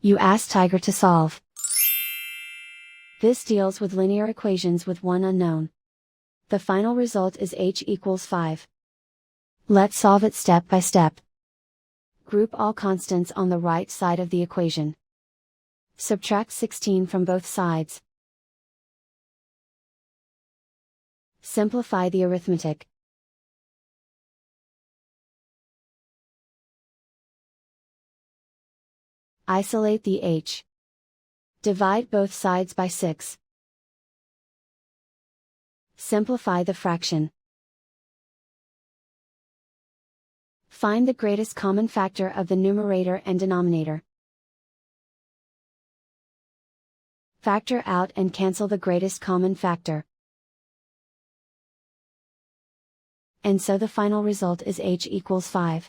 You ask Tiger to solve. This deals with linear equations with one unknown. The final result is h equals 5. Let's solve it step by step. Group all constants on the right side of the equation. Subtract 16 from both sides. Simplify the arithmetic. Isolate the h. Divide both sides by 6. Simplify the fraction. Find the greatest common factor of the numerator and denominator. Factor out and cancel the greatest common factor. And so the final result is h equals 5.